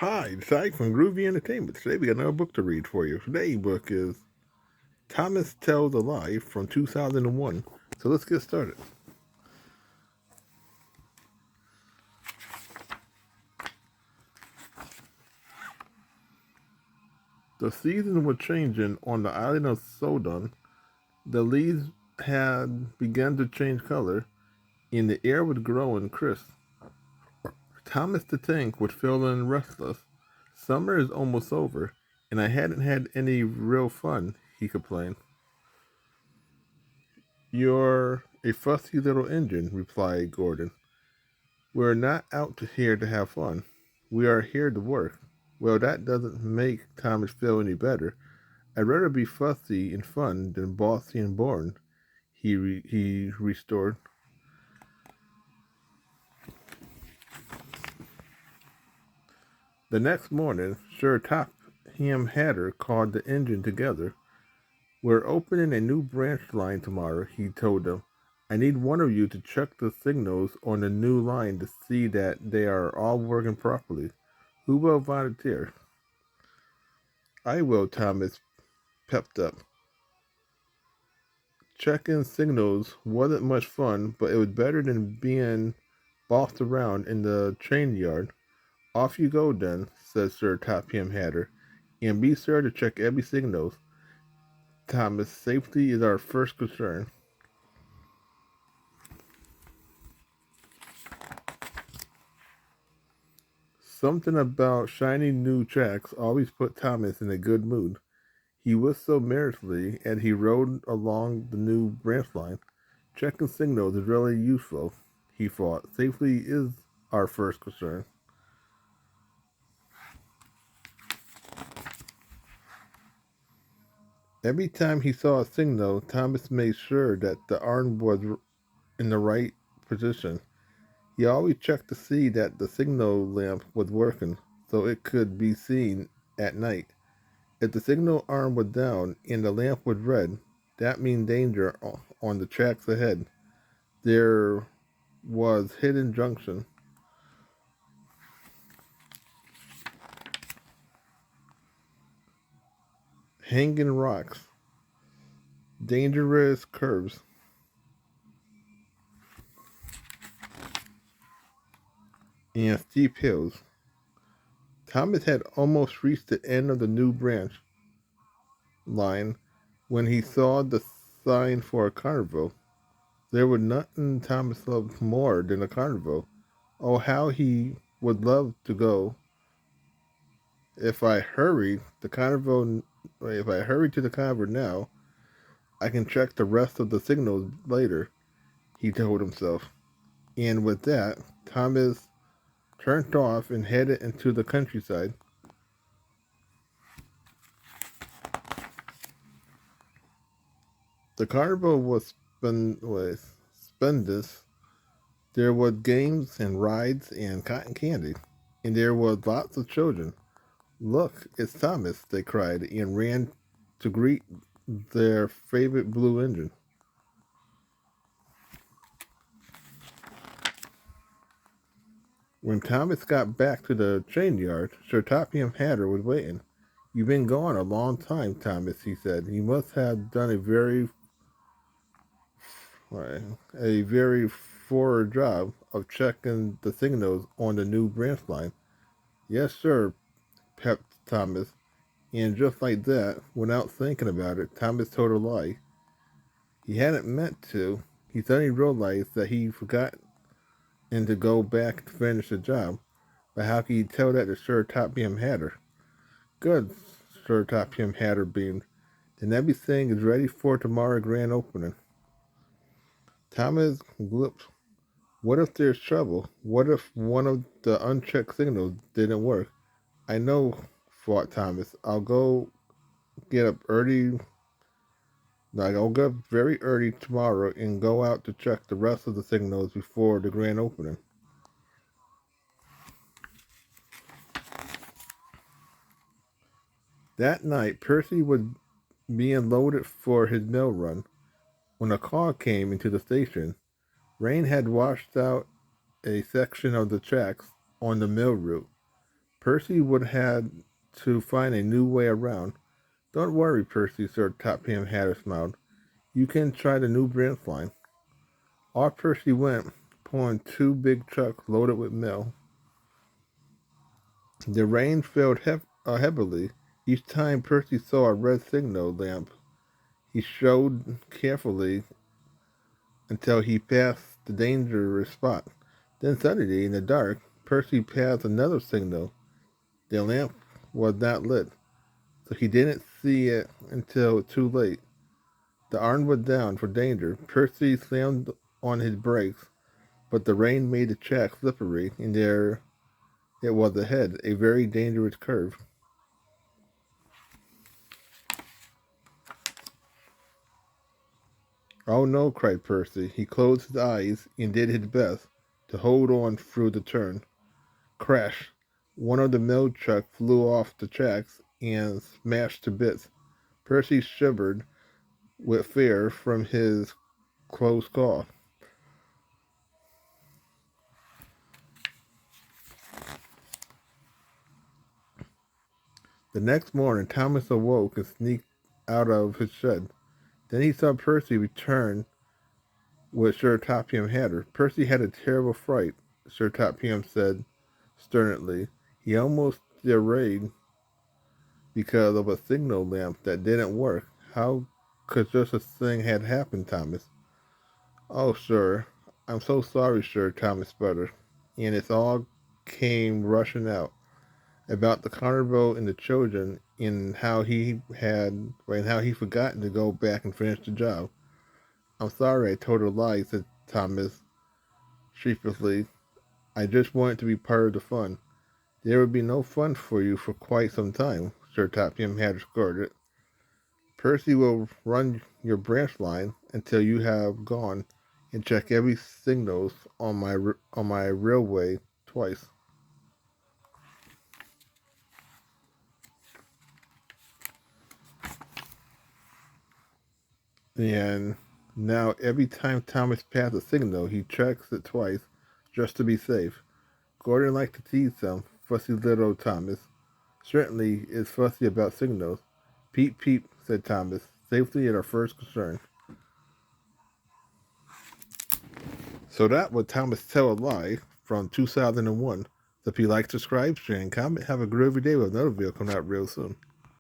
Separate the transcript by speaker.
Speaker 1: Hi, it's Ike from Groovy Entertainment. Today we got another book to read for you. Today's book is Thomas Tells a Lie from 2001. So let's get started. The seasons were changing on the island of Sodon. The leaves had begun to change color, and the air was growing crisp. Thomas the Tank was feeling restless. Summer is almost over, and I hadn't had any real fun, he complained. You're a fussy little engine, replied Gordon. We're not out here to have fun. We are here to work. Well, that doesn't make Thomas feel any better. I'd rather be fussy and fun than bossy and boring, he restored. The next morning, Sir Topham Hatter called the engine together. We're opening a new branch line tomorrow, he told them. I need one of you to check the signals on the new line to see that they are all working properly. Who will volunteer? I will, Thomas pepped up. Checking signals wasn't much fun, but it was better than being bossed around in the train yard. Off you go then, said Sir Topham Hatter, and be sure to check every signal. Thomas, safety is our first concern. Something about shiny new tracks always put Thomas in a good mood. He whistled merrily as he rode along the new branch line. Checking signals is really useful, he thought. Safety is our first concern. Every time he saw a signal, Thomas made sure that the arm was in the right position. He always checked to see that the signal lamp was working so it could be seen at night. If the signal arm was down and the lamp was red, that meant danger on the tracks ahead. There was hidden junction, hanging rocks, dangerous curves, and steep hills. Thomas had almost reached the end of the new branch line when he saw the sign for a carnival. There was nothing Thomas loved more than a carnival. Oh, how he would love to go. If I hurry, the carnival. If I hurry to the carnival now, I can check the rest of the signals later. He told himself. And with that, Thomas turned off and headed into the countryside. The carnival was splendid. There were games and rides and cotton candy, and there were lots of children. Look, it's Thomas, they cried, and ran to greet their favorite blue engine. When Thomas got back to the train yard, Sir Topham Hatter was waiting. You've been gone a long time, Thomas, he said. You must have done a very thorough job of checking the signals on the new branch line. Yes, sir, pepped Thomas. And just like that, without thinking about it, Thomas told a lie. He hadn't meant to. He suddenly realized that he forgot and to go back to finish the job. But how could he tell that to Sir Topham Hatter? Good, Sir Topham Hatter beamed. Then everything is ready for tomorrow's grand opening. Thomas glimpsed. What if there's trouble? What if one of the unchecked signals didn't work? I know, thought Thomas. I'll go get up early. Like, I'll get up very early tomorrow and go out to check the rest of the signals before the grand opening. That night, Percy was being loaded for his mill run when a car came into the station. Rain had washed out a section of the tracks on the mill route. Percy would have to find a new way around. Don't worry, Percy, Sir Topham Hatter smiled. You can try the new branch line. Off Percy went, pulling two big trucks loaded with mail. The rain fell heavily. Each time Percy saw a red signal lamp, he strode carefully until he passed the dangerous spot. Then suddenly, in the dark, Percy passed another signal. The lamp was not lit, so he didn't see it until too late. The iron was down for danger. Percy slammed on his brakes, but the rain made the track slippery, and there it was ahead, a very dangerous curve. Oh no, cried Percy. He closed his eyes and did his best to hold on through the turn. Crash! One of the mill trucks flew off the tracks and smashed to bits. Percy shivered with fear from his close call. The next morning, Thomas awoke and sneaked out of his shed. Then he saw Percy return with Sir Topham Hatter. Percy had a terrible fright, Sir Topham said sternly. He almost derailed because of a signal lamp that didn't work. How could such a thing had happened, Thomas? Oh, sir, I'm so sorry, sir, Thomas sputtered. And it all came rushing out about the carnival and the children and how he forgotten to go back and finish the job. I'm sorry I told a lie, said Thomas sheepishly. I just wanted to be part of the fun. There would be no fun for you for quite some time, Sir Topham had scolded. Percy will run your branch line until you have gone and check every signals on my railway twice. And now every time Thomas passes a signal, he checks it twice just to be safe. Gordon liked to tease him, fussy little Thomas. Certainly is fussy about signals. Peep, peep, said Thomas. Safety is our first concern. So that was Thomas Tell a Lie from 2001. So if you like, subscribe, share, and comment. Have a groovy day with another video coming out real soon.